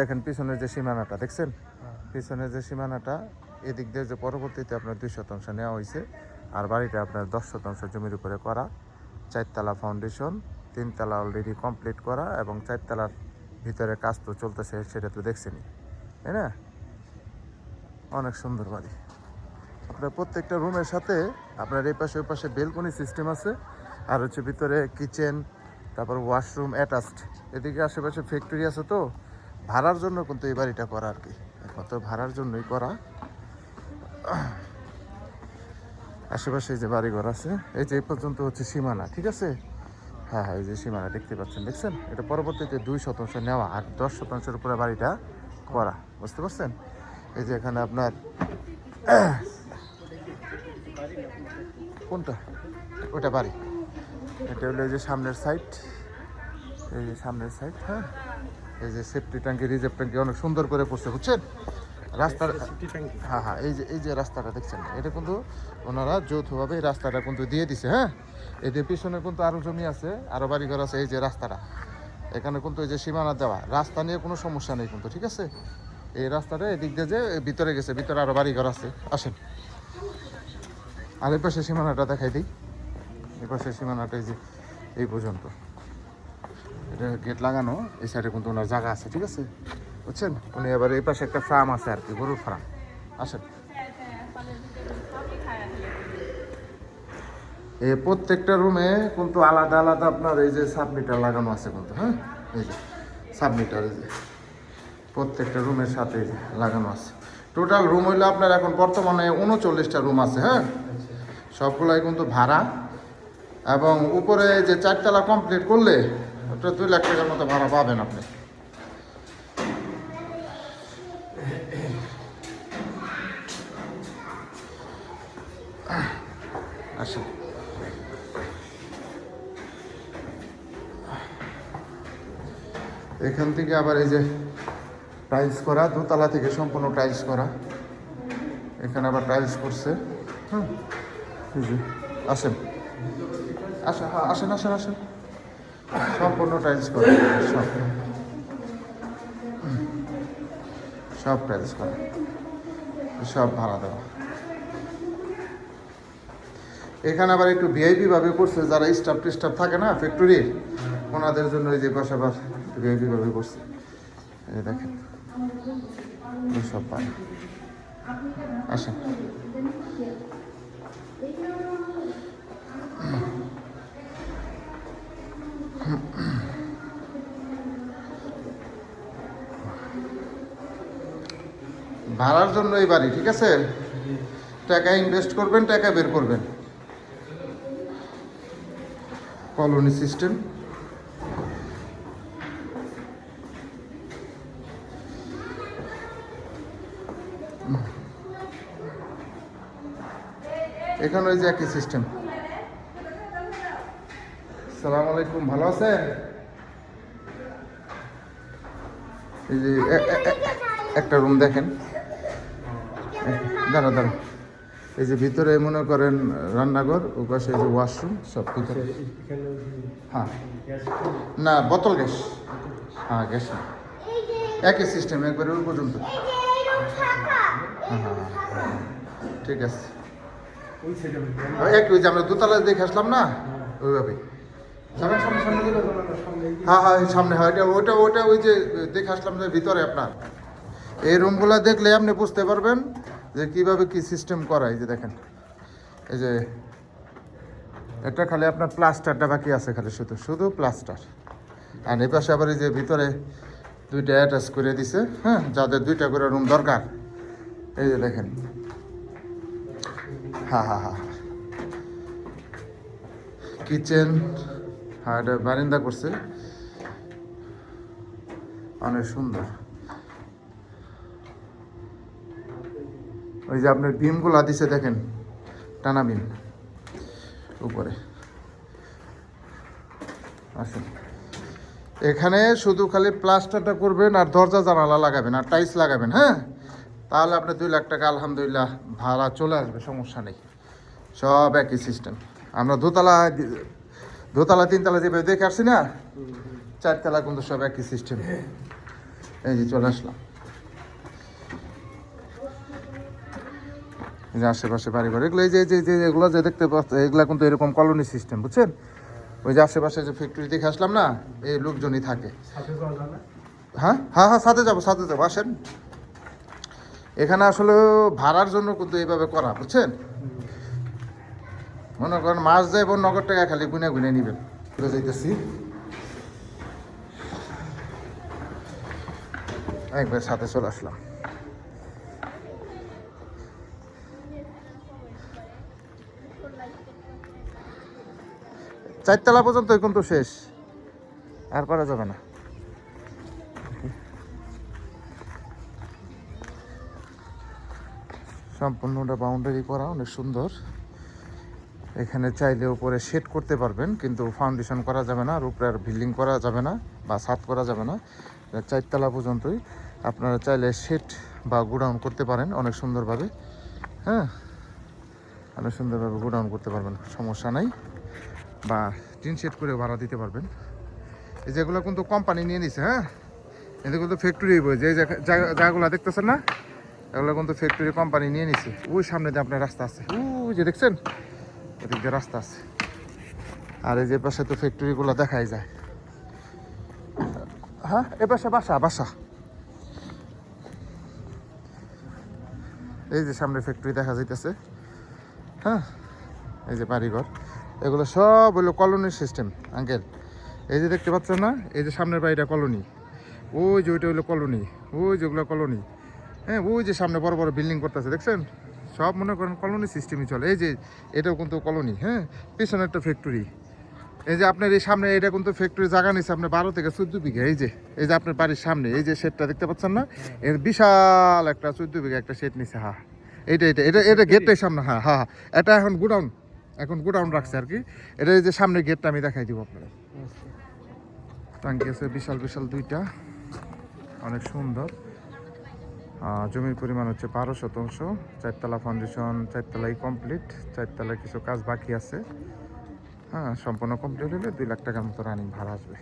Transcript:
দেখেন পিছনের যে সীমানাটা দেখছেন, পিছনের যে সীমানাটা এদিক দিয়ে যে পরবর্তীতে আপনার 2% নেওয়া হয়েছে, আর বাড়িটা আপনার 10% জমির উপরে করা, 4তলা ফাউন্ডেশন, 3তলা অলরেডি কমপ্লিট করা, এবং 4তলার ভিতরে কাজ তো চলতেছে, সেটা তো দেখছেনই, তাই না? অনেক সুন্দর বাড়ি। আপনার প্রত্যেকটা রুমের সাথে আপনার এই পাশে ওই পাশে বেলকনি সিস্টেম আছে, আর হচ্ছে ভিতরে কিচেন, তারপর ওয়াশরুম অ্যাটাচড। এদিকে আশেপাশে ফ্যাক্টরি আছে, তো ভাড়ার জন্য কিন্তু এই বাড়িটা করা আর কি, একমাত্র ভাড়ার জন্যই করা। আশেপাশে যে বাড়িঘর আছে, এই যে এই পর্যন্ত হচ্ছে সীমানা, ঠিক আছে? হ্যাঁ হ্যাঁ, এই যে সীমানা দেখতে পাচ্ছেন, দেখছেন? এটা পরবর্তীতে 2% নেওয়া আর 10%-এর উপরে বাড়িটা করা, বুঝতে পারছেন? এই যে এখানে আপনার কোনটা, ওটা বাড়ি, এটা হলো এই যে সামনের সাইড, এই যে সামনের সাইড। হ্যাঁ, এই যে সেফটি ট্যাঙ্কি, রিজার্ভ ট্যাঙ্কি অনেক সুন্দর করে করছে, বুঝছেন? রাস্তার, হ্যাঁ হ্যাঁ, এই যে রাস্তাটা দেখছেন, এটা কিন্তু ওনারা যৌথভাবে এই রাস্তাটা কিন্তু দিয়ে দিছে। হ্যাঁ, এদের পিছনে কিন্তু আরও জমি আছে, আরও বাড়িঘর আছে। এই যে রাস্তাটা এখানে কিন্তু এই যে সীমানা দেওয়া, রাস্তা নিয়ে কোনো সমস্যা নেই কিন্তু, ঠিক আছে? এই রাস্তাটা এদিক দিয়ে যে ভিতরে গেছে, ভিতরে আরও বাড়িঘর আছে। আসেন, আর এই পাশে সীমানাটা দেখাই দিই। এই পাশে সীমানাটা এই যে এই পর্যন্ত, এটা গেট লাগানো, এই সাইডে কিন্তু ওনার জায়গা আছে, ঠিক আছে? বুঝছেন? উনি এবার এই পাশে একটা ফার্ম আছে আর কি, গরুর ফার্ম। আসেন, এই প্রত্যেকটা রুমে কিন্তু আলাদা আলাদা আপনার এই যে সাবমিটার লাগানো আছে কিন্তু। হ্যাঁ, এই যে সাবমিটার, এই যে প্রত্যেকটা রুমের সাথে লাগানো আছে। টোটাল রুম হইলে আপনার এখন বর্তমানে 39টা রুম আছে। হ্যাঁ, সবগুলাই কিন্তু ভাড়া, এবং উপরে যে 4তলা কমপ্লিট করলে আপনার 2 লাখ টাকার মতো ভাড়া পাবেন আপনি। আসেন, এখান থেকে আবার এই যে টাইলস করা, দোতলা থেকে সম্পূর্ণ টাইলস করা, এখানে আবার টাইলস করছে। হুম, এই যে আসেন, আসেন, হ্যাঁ আসেন আসেন আসেন, সম্পূর্ণ টাইলস করা, সব সব টাইলস করা, সব ভাড়া দেওয়া। এখানে আবার একটু ভিআইপি ভাবে করছে, যারা স্টাফ টিস্টাফ থাকে না ফ্যাক্টরির, ওনাদের জন্য এই যে পাশে আবার ভিআইপি ভাবে করছে। এই দেখেন, সব পায়। আসেন, ভাড়ার জন্য এই বাড়ি, ঠিক আছে? টাকা ইনভেস্ট করবেন, টাকা বের করবেন। কলোনি সিস্টেম, এখানে ওই যে একই সিস্টেম। সালাম আলাইকুম, ভালো আছেন? এই যে একটা রুম দেখেন, দাঁড়া দাঁড়া, এই যে ভিতরে মনে করেন রান্নাঘর, ও পাশে এই যে ওয়াশরুম, সব ভিতরে। হ্যাঁ, না বোতল গ্যাস, হ্যাঁ গ্যাস না, একই সিস্টেম একবারে ওই পর্যন্ত। হ্যাঁ হ্যাঁ হ্যাঁ, ঠিক আছে। একই, ওই যে আমরা দোতলা দেখে আসলাম না, ওইভাবেই। হ্যাঁ হ্যাঁ, সামনে হয়, ওটা ওটা ওই যে দেখে আসলাম যে ভিতরে আপনার এই রুমগুলো দেখলে আপনি বুঝতে পারবেন যে কীভাবে কী সিস্টেম করা। এই যে দেখেন, এই যে এটা খালি আপনার প্লাস্টারটা বাকি আছে, খালি শুধু শুধু প্লাস্টার। আর এই পাশে আবার এই যে ভিতরে 2টা অ্যাটাচ করে দিছে। হ্যাঁ, যাদের 2টা করে রুম দরকার, এই যে দেখেন। হ্যাঁ হ্যাঁ হ্যাঁ, কিচেন, হ্যাঁ এটা বারিন্দা করছে, অনেক সুন্দর। ওই যে আপনার বিমগুলা দিছে দেখেন, টানা বিম উপরে। আসেন, এখানে শুধু খালি প্লাস্টারটা করবেন আর দরজা জানালা লাগাবেন আর টাইলস লাগাবেন। হ্যাঁ, তাহলে আপনার 2 লাখ টাকা আলহামদুলিল্লাহ ভাড়া চলে আসবে, সমস্যা নেই। সব একই সিস্টেম। আমরা দোতলা 3তলা যেভাবে দেখে আসছি না, 4তলা কিন্তু সব একই সিস্টেম। এই যে চলে আসলাম, এই যে আশেপাশে বাড়ি ঘর এগুলো, এই যে যে যে এগুলো যে দেখতে পাচ্ছ এগুলো কিন্তু এরকম কলোনি সিস্টেম, বুঝছেন? ওই যে আশেপাশে যে ফ্যাক্টরি দেখে আসলাম না, এই লোকজনই থাকে। হ্যাঁ হ্যাঁ হ্যাঁ, সাথে যাবো আসেন। এখানে আসলে ভাড়ার জন্য কিন্তু এইভাবে করা, বুঝছেন? মনে করেন মাস যাইব, নগদ টাকা খালি গুনে গুনে নিবেন। যাইতেছি একবার সাথে চলে আসলাম। চারতলা পর্যন্ত কিন্তু শেষ, আর করা যাবে না। সম্পূর্ণটা বাউন্ডারি করা, অনেক সুন্দর। এখানে চাইলে উপরে শেড করতে পারবেন, কিন্তু ফাউন্ডেশন করা যাবে না, আর উপরে আর বিল্ডিং করা যাবে না বা ছাদ করা যাবে না। চারতলা পর্যন্তই আপনারা চাইলে শেড বা গোডাউন করতে পারেন অনেক সুন্দরভাবে। হ্যাঁ, অনেক সুন্দরভাবে গোডাউন করতে পারবেন, সমস্যা নাই। বা টিন শেড করে ভাড়া দিতে পারবেন। এই যেগুলো কিন্তু কোম্পানি নিয়ে নিছে। হ্যাঁ, এদের কিন্তু ফ্যাক্টরি বই, যে জায়গাগুলো দেখতেছেন না, এগুলো কিন্তু ফ্যাক্টরি কোম্পানি নিয়ে নিছে। ওই সামনে যে আপনার রাস্তা আছে, ওই যে দেখছেন, এদিক দিয়ে রাস্তা আছে। আর এই যে পাশে তো ফ্যাক্টরিগুলো দেখাই যায়। হ্যাঁ, এ পাশে বাসা। এই যে সামনে ফ্যাক্টরি দেখা যাইতেছে। হ্যাঁ, এই যে বাড়িঘর, এগুলো সব হলো কলোনির সিস্টেম আঙ্কেল। এই যে দেখতে পাচ্ছেন না, এই যে সামনের বাড়িটা কলোনি, ওই যে ওইটা হলো কলোনি, ওই যেগুলো কলোনি। হ্যাঁ, ওই যে সামনে বড় বড় বিল্ডিং করতেছে দেখছেন, সব মনে করেন কলোনি সিস্টেমই চলে। এই যে এটাও কিন্তু কলোনি। হ্যাঁ, পিছনে একটা ফ্যাক্টরি। এই যে আপনার এই সামনে এটা কিন্তু ফ্যাক্টরি জায়গা নিচ্ছে আপনার 12 থেকে 14 বিঘা। এই যে আপনার বাড়ির সামনে এই যে শেডটা দেখতে পাচ্ছেন না, এর বিশাল একটা 14 বিঘা একটা শেড নিচ্ছে। হ্যাঁ, এটা গেটের সামনে। হ্যাঁ হ্যাঁ, এটা এখন গোডাউন রাখছে আর কি। এটা এই যে সামনে গেটটা আমি দেখাই দিব আপনারা। টাঙ্কি আছে বিশাল বিশাল দুইটা, অনেক সুন্দর। জমির পরিমাণ হচ্ছে 12 শতাংশ। চারতলা ফাউন্ডেশন, চারতলাই কমপ্লিট, চারতলায় কিছু কাজ বাকি আছে। হ্যাঁ, সম্পূর্ণ কমপ্লিট হলে 2 লাখ টাকার মতো রানিং ভাড়া আসবে।